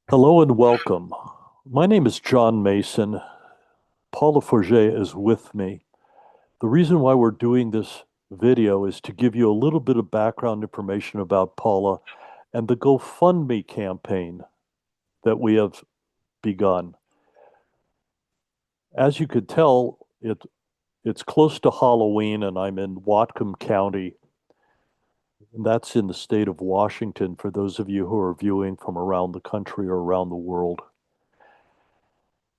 Hello and welcome. My name is John Mason. Paula Forget is with me. The reason why we're doing this video is to give you a little bit of background information about Paula and the GoFundMe campaign that we have begun. As you could tell, it's close to Halloween and I'm in Whatcom County, and that's in the state of Washington for those of you who are viewing from around the country or around the world.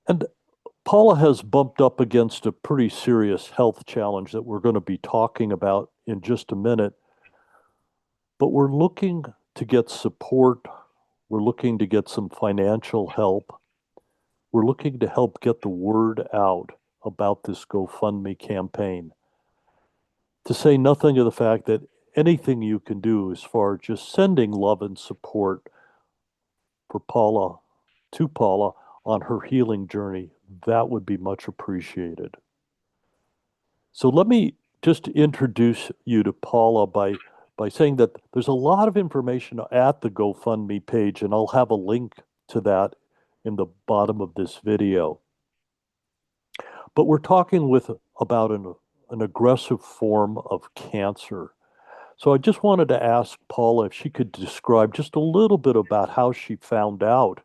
And Paula has bumped up against a pretty serious health challenge that we're going to be talking about in just a minute, but we're looking to get support. We're looking to get some financial help. We're looking to help get the word out about this GoFundMe campaign. To say nothing of the fact that anything you can do as far as just sending love and support for Paula, to Paula on her healing journey, that would be much appreciated. So let me just introduce you to Paula by saying that there's a lot of information at the GoFundMe page, and I'll have a link to that in the bottom of this video. But we're talking about an aggressive form of cancer. So I just wanted to ask Paula if she could describe just a little bit about how she found out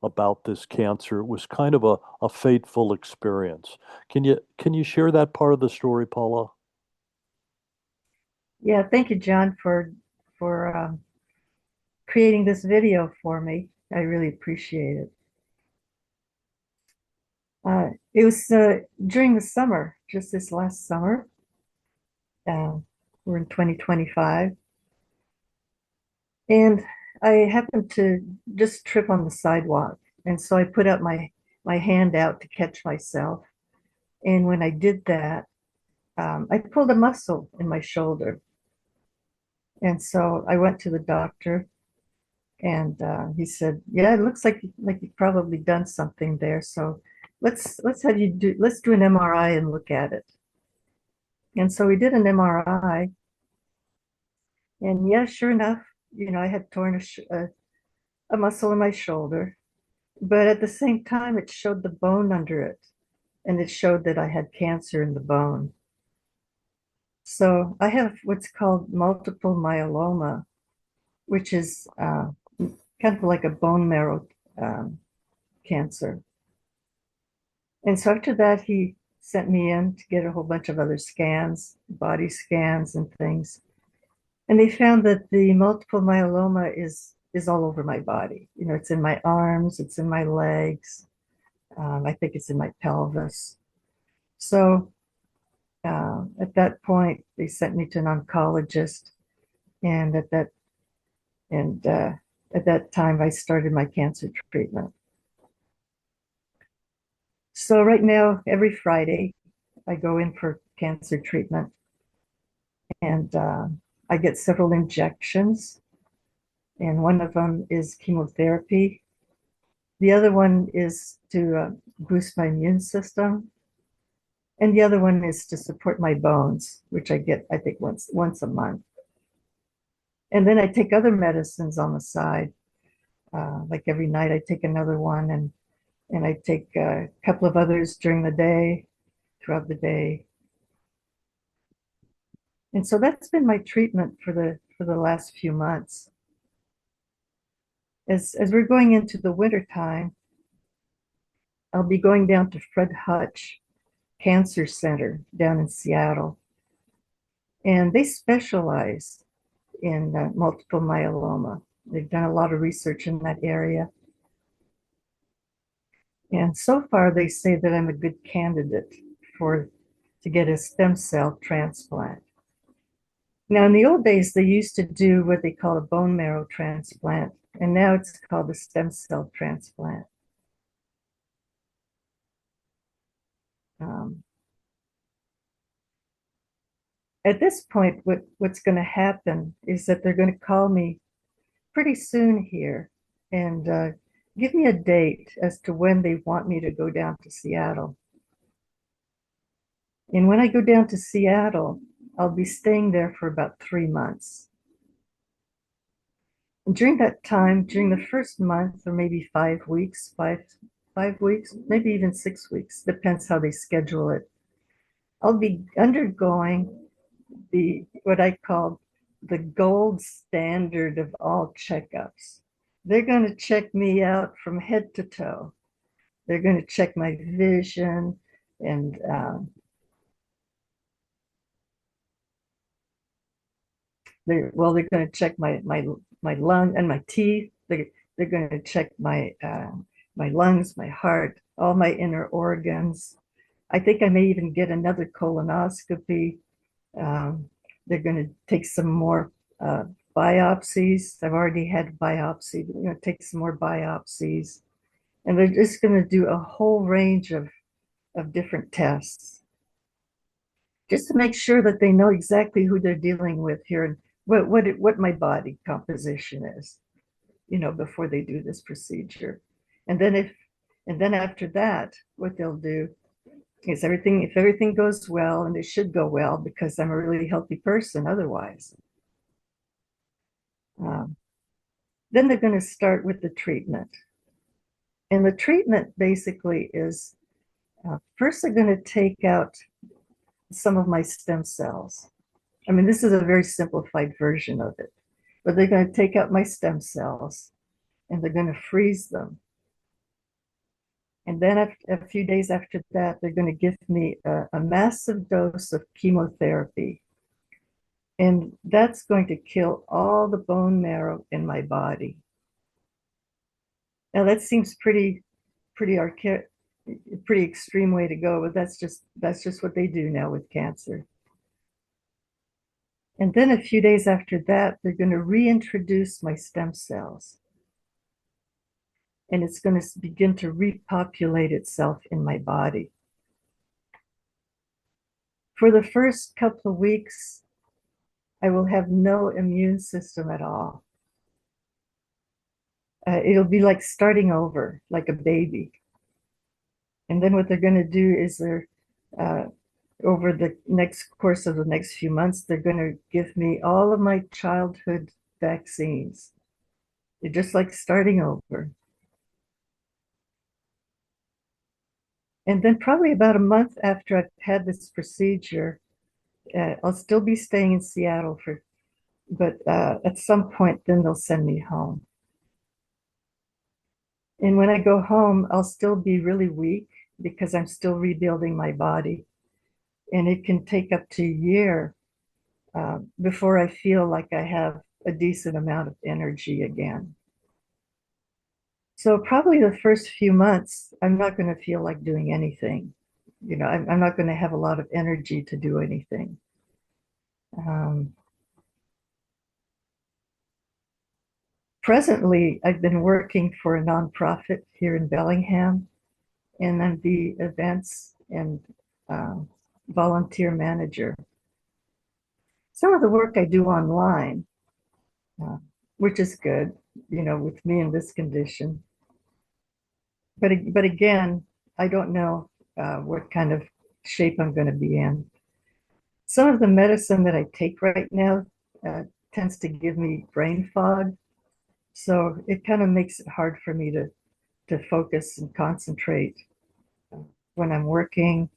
about this cancer. It was kind of a fateful experience. Can you share that part of the story, Paula? Yeah, thank you, John, for creating this video for me. I really appreciate it. It was during the summer, just this last summer. Uh, we're in 2025, and I happened to just trip on the sidewalk, and so I put out my hand out to catch myself. And when I did that, I pulled a muscle in my shoulder, and so I went to the doctor. And he said, "Yeah, it looks like you've probably done something there. So let's do an MRI and look at it." And so we did an MRI, and yeah, sure enough, I had torn a muscle in my shoulder, but at the same time, it showed the bone under it, and it showed that I had cancer in the bone. So I have what's called multiple myeloma, which is kind of like a bone marrow um, cancer. And so after that, he sent me in to get a whole bunch of other scans, body scans and things. And they found that the multiple myeloma is all over my body. It's in my arms, it's in my legs. I think it's in my pelvis. So at that point, they sent me to an oncologist, and and at that time, I started my cancer treatment. So right now, every Friday, I go in for cancer treatment, and I get several injections, and one of them is chemotherapy. The other one is to boost my immune system, and the other one is to support my bones, which I get, I think, once a month. And then I take other medicines on the side. Like every night, I take another one, and I take a couple of others during the day, throughout the day. And so that's been my treatment for the last few months. As we're going into the winter time, I'll be going down to Fred Hutch Cancer Center down in Seattle, and they specialize in multiple myeloma. They've done a lot of research in that area, and so far they say that I'm a good candidate for to get a stem cell transplant. Now, in the old days, they used to do what they call a bone marrow transplant, and now it's called a stem cell transplant. Um, at this point, what's going to happen is that they're going to call me pretty soon here and give me a date as to when they want me to go down to Seattle. And when I go down to Seattle, I'll be staying there for about 3 months. During that time, during the first month, or maybe 5 weeks, 5 weeks, maybe even 6 weeks, depends how they schedule it, I'll be undergoing the what I call the gold standard of all checkups. They're going to check me out from head to toe. They're going to check my vision and they're going to check my lung and my teeth. They're going to check my lungs, my heart, all my inner organs. I think I may even get another colonoscopy. Um, they're going to take some more biopsies. I've already had biopsy. They're going to take some more biopsies, and they're just going to do a whole range of different tests just to make sure that they know exactly who they're dealing with here and what my body composition is, before they do this procedure. And then after that, what they'll do is if everything goes well, and it should go well because I'm a really healthy person otherwise, um, then they're going to start with the treatment. And the treatment basically is first they're going to take out some of my stem cells. I mean, this is a very simplified version of it, but they're going to take out my stem cells and they're going to freeze them. And then a few days after that, they're going to give me a massive dose of chemotherapy. And that's going to kill all the bone marrow in my body. Now that seems pretty archaic, pretty extreme way to go, but that's just what they do now with cancer. And then a few days after that, they're going to reintroduce my stem cells. And it's going to begin to repopulate itself in my body. For the first couple of weeks, I will have no immune system at all. It'll be like starting over, like a baby. And then what they're going to do is uh, over the next course of the next few months, they're going to give me all of my childhood vaccines. They're just like starting over. And then probably about a month after I've had this procedure, I'll still be staying in Seattle but at some point then they'll send me home. And when I go home, I'll still be really weak because I'm still rebuilding my body. And it can take up to a year before I feel like I have a decent amount of energy again. So probably the first few months, I'm not going to feel like doing anything. I'm not going to have a lot of energy to do anything. Presently, I've been working for a nonprofit here in Bellingham, and I'm the events and volunteer manager. Some of the work I do online, uh, which is good, with me in this condition. But again, I don't know what kind of shape I'm going to be in. Some of the medicine that I take right now tends to give me brain fog. So it kind of makes it hard for me to focus and concentrate when I'm working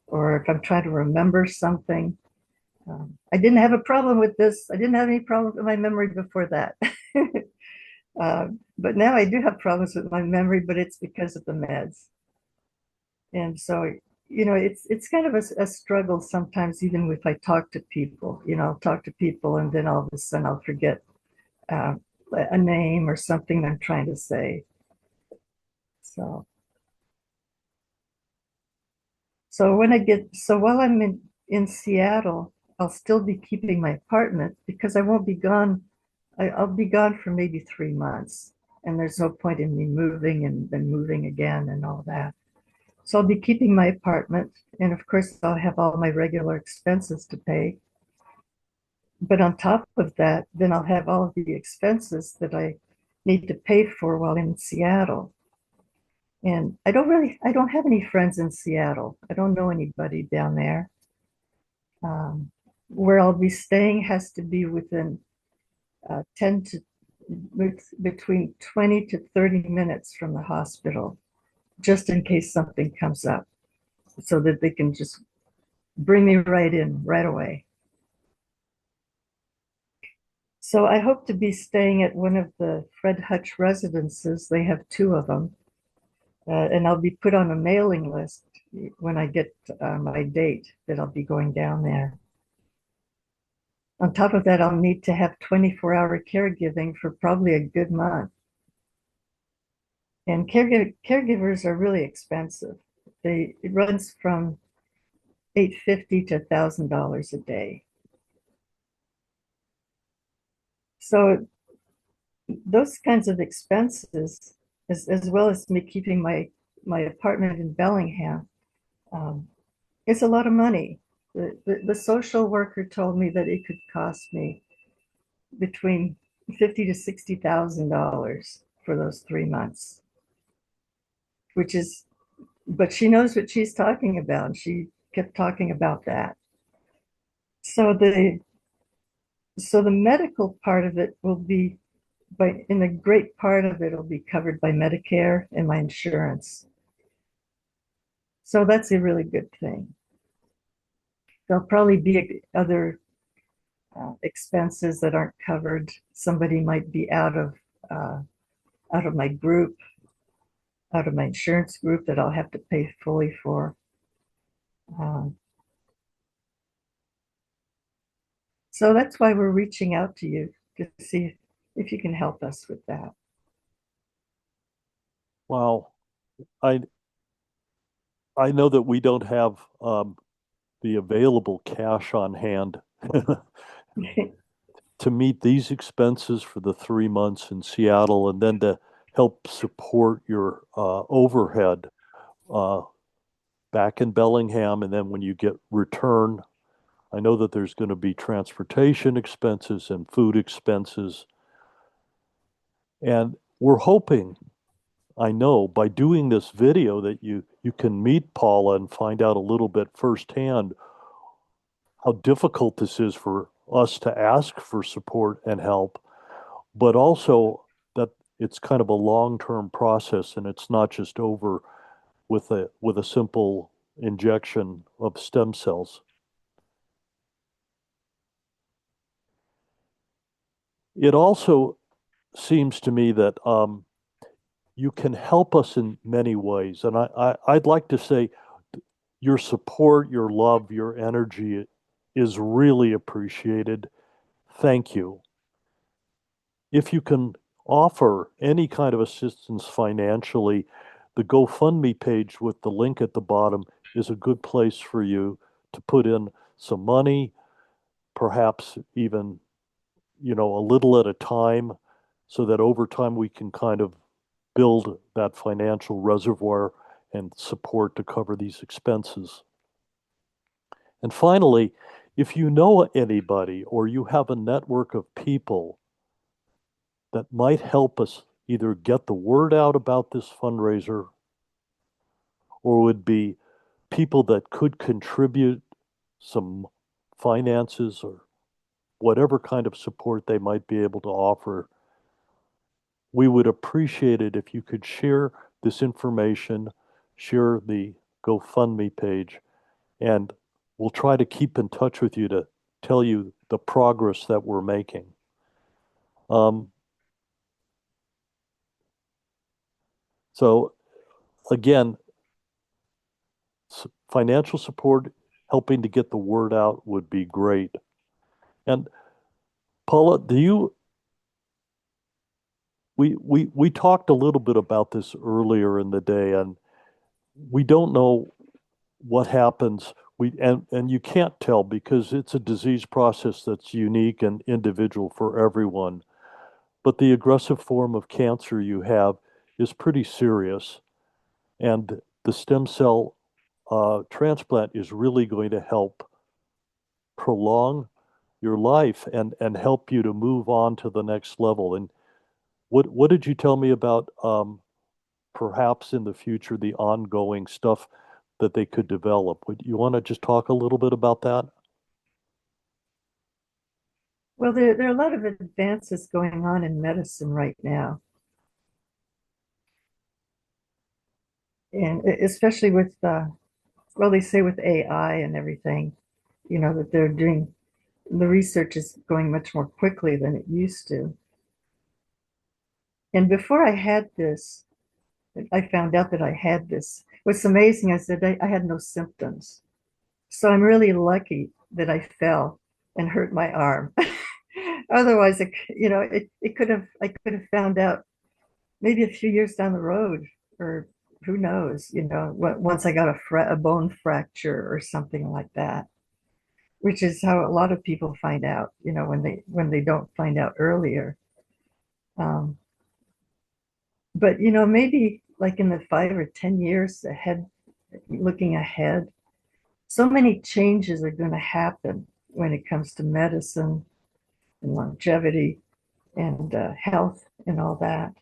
or if I'm trying to remember something. I didn't have a problem with this. I didn't have any problem with my memory before that. But now I do have problems with my memory, but it's because of the meds. And so, it's kind of a struggle sometimes, even if I talk to people, I'll talk to people and then all of a sudden I'll forget uh, a name or something I'm trying to say. So, so while I'm in Seattle, I'll still be keeping my apartment because I won't be gone. I'll be gone for maybe 3 months, and there's no point in me moving and then moving again and all that. So I'll be keeping my apartment, and of course, I'll have all my regular expenses to pay. But on top of that, then I'll have all of the expenses that I need to pay for while in Seattle. And I don't have any friends in Seattle. I don't know anybody down there. Where I'll be staying has to be within 10 to between 20 to 30 minutes from the hospital, just in case something comes up, so that they can just bring me right in right away. So I hope to be staying at one of the Fred Hutch residences. They have two of them. And I'll be put on a mailing list when I get my date that I'll be going down there. On top of that, I'll need to have 24-hour caregiving for probably a good month. And caregivers are really expensive. It runs from $850 to $1,000 a day. So those kinds of expenses, as well as me keeping my apartment in Bellingham, um, it's a lot of money. The social worker told me that it could cost me between $50,000 to $60,000 for those 3 months, which is, but she knows what she's talking about. And she kept talking about that. So the medical part of it will be, in a great part of it will be covered by Medicare and my insurance. So that's a really good thing. There'll probably be other expenses that aren't covered. Somebody might be out of my group, out of my insurance group, that I'll have to pay fully for. Um, so that's why we're reaching out to you, to see if you can help us with that. Wow. I I know that we don't have the available cash on hand to meet these expenses for the 3 months in Seattle, and then to help support your overhead uh, back in Bellingham. And then when you get return, I know that there's going to be transportation expenses and food expenses. And we're hoping, I know, by doing this video that you can meet Paula and find out a little bit firsthand how difficult this is for us to ask for support and help, but also that it's kind of a long-term process and it's not just over with a simple injection of stem cells. It also seems to me that you can help us in many ways, and I'd like to say your support, your love, your energy is really appreciated. Thank you. If you can offer any kind of assistance financially, the GoFundMe page with the link at the bottom is a good place for you to put in some money, perhaps even, a little at a time, so that over time we can kind of build that financial reservoir and support to cover these expenses. And finally, if you know anybody or you have a network of people that might help us either get the word out about this fundraiser, or would be people that could contribute some finances or whatever kind of support they might be able to offer, we would appreciate it if you could share this information, share the GoFundMe page, and we'll try to keep in touch with you to tell you the progress that we're making. Um, so again, financial support, helping to get the word out would be great. And Paula, we talked a little bit about this earlier in the day, and we don't know what happens. And you can't tell because it's a disease process that's unique and individual for everyone. But the aggressive form of cancer you have is pretty serious, and the stem cell transplant is really going to help prolong your life and help you to move on to the next level. And what did you tell me about perhaps in the future the ongoing stuff that they could develop? Would you want to just talk a little bit about that? Well, there are a lot of advances going on in medicine right now, and especially with well, they say with AI and everything, that they're doing the research is going much more quickly than it used to. And before I had this, I found out that I had this. What's amazing is that I had no symptoms. So I'm really lucky that I fell and hurt my arm. Otherwise, I could have found out maybe a few years down the road, or who knows, once I got a bone fracture or something like that, which is how a lot of people find out, when they don't find out earlier. Um, but maybe like in the 5 or 10 years ahead, looking ahead, so many changes are going to happen when it comes to medicine and longevity and health and all that.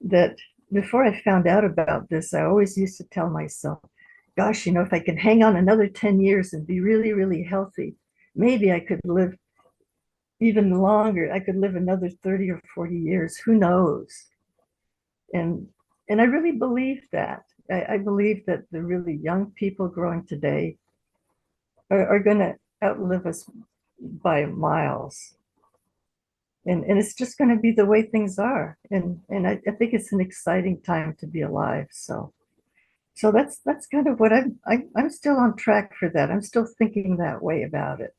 That before I found out about this, I always used to tell myself, gosh, if I can hang on another 10 years and be really, really healthy, maybe I could live even longer. I could live another 30 or 40 years. Who knows? And and I really believe that. I believe that the really young people growing today are going to outlive us by miles. And it's just going to be the way things are. And I think it's an exciting time to be alive. So that's kind of what I'm still on track for that. I'm still thinking that way about it.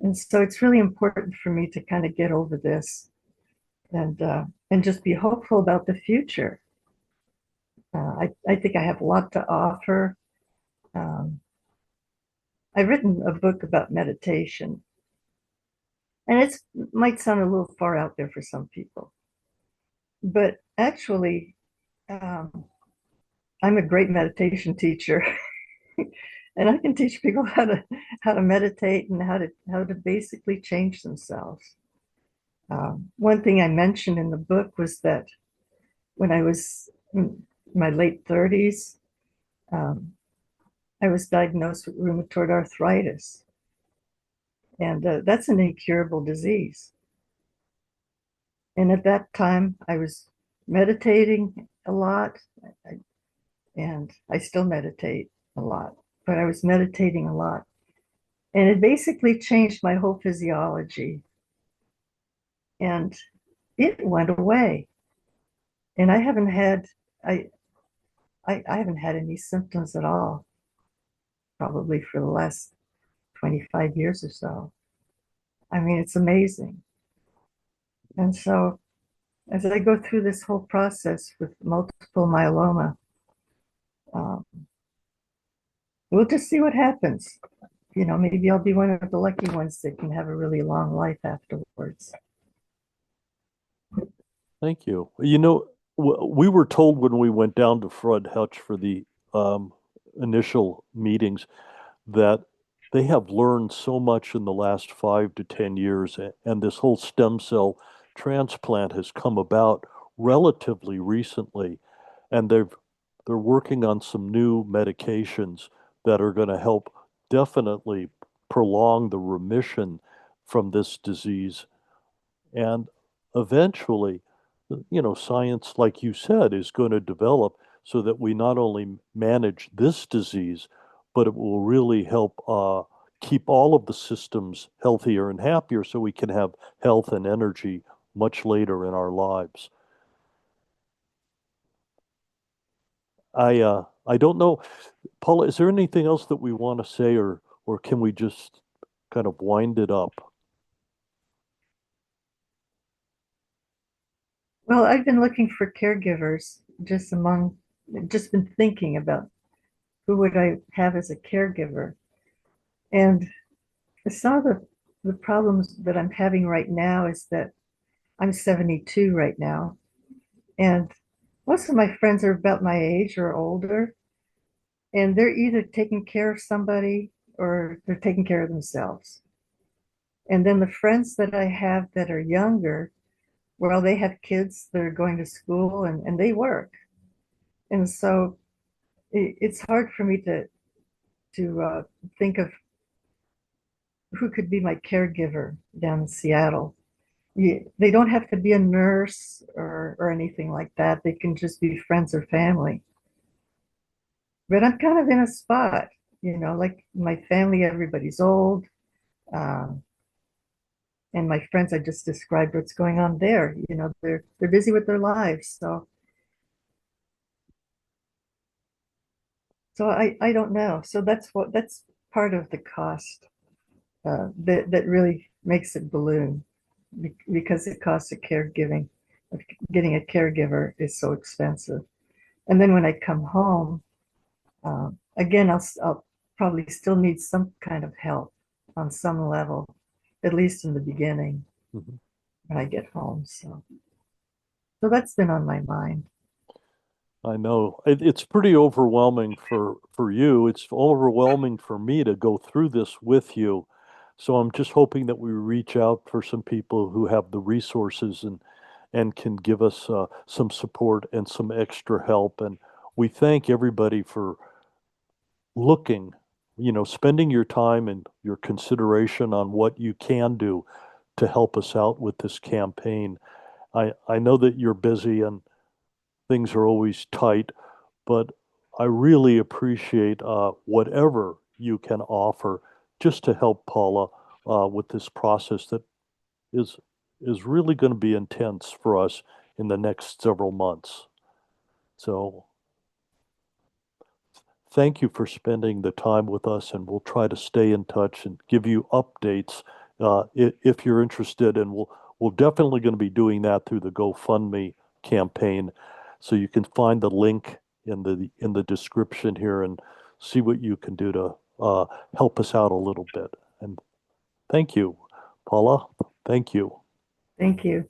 And so it's really important for me to kind of get over this and just be hopeful about the future. I think I have a lot to offer. Um, I've written a book about meditation, and it might sound a little far out there for some people, but actually, um, I'm a great meditation teacher, and I can teach people how to meditate and how to basically change themselves. One thing I mentioned in the book was that when I was in my late 30s, um, I was diagnosed with rheumatoid arthritis, and that's an incurable disease. And at that time, I was meditating a lot, and I still meditate a lot, but I was meditating a lot. And it basically changed my whole physiology, and it went away. And I, I haven't had any symptoms at all, probably for the last 25 years or so. I mean, it's amazing. And so as I go through this whole process with multiple myeloma, um, we'll just see what happens. Maybe I'll be one of the lucky ones that can have a really long life afterwards. Thank you. We were told when we went down to Fred Hutch for the um, initial meetings that they have learned so much in the last 5 to 10 years, and this whole stem cell transplant has come about relatively recently, and they're working on some new medications that are going to help definitely prolong the remission from this disease. And eventually, science, like you said, is going to develop so that we not only manage this disease, but it will really help keep all of the systems healthier and happier so we can have health and energy much later in our lives. I don't know, Paula, is there anything else that we want to say, or can we just kind of wind it up? Well, I've been looking for caregivers, just been thinking about who would I have as a caregiver. And some of the problems that I'm having right now is that I'm 72 right now, and most of my friends are about my age or older, and they're either taking care of somebody or they're taking care of themselves. And then the friends that I have that are younger, well, they have kids that are going to school and they work. And so it's hard for me to think of who could be my caregiver down in Seattle. They don't have to be a nurse or anything like that. They can just be friends or family. But I'm kind of in a spot, like my family, everybody's old. Um, and my friends, I just described what's going on there. They're busy with their lives. So I don't know. So that's part of the cost that really makes it balloon because it costs a caregiving. Getting a caregiver is so expensive. And then when I come home, again, I'll probably still need some kind of help on some level, at least in the beginning Mhm. when I get home. So that's been on my mind. I know it's pretty overwhelming for you. It's overwhelming for me to go through this with you. So I'm just hoping that we reach out for some people who have the resources and can give us some support and some extra help. And we thank everybody for looking, spending your time and your consideration on what you can do to help us out with this campaign. I know that you're busy and things are always tight, but I really appreciate whatever you can offer just to help Paula with this process that is is really going to be intense for us in the next several months. So thank you for spending the time with us, and we'll try to stay in touch and give you updates if you're interested. And we're definitely going to be doing that through the GoFundMe campaign. So you can find the link in the description here and see what you can do to help us out a little bit. And thank you, Paula. Thank you. Thank you.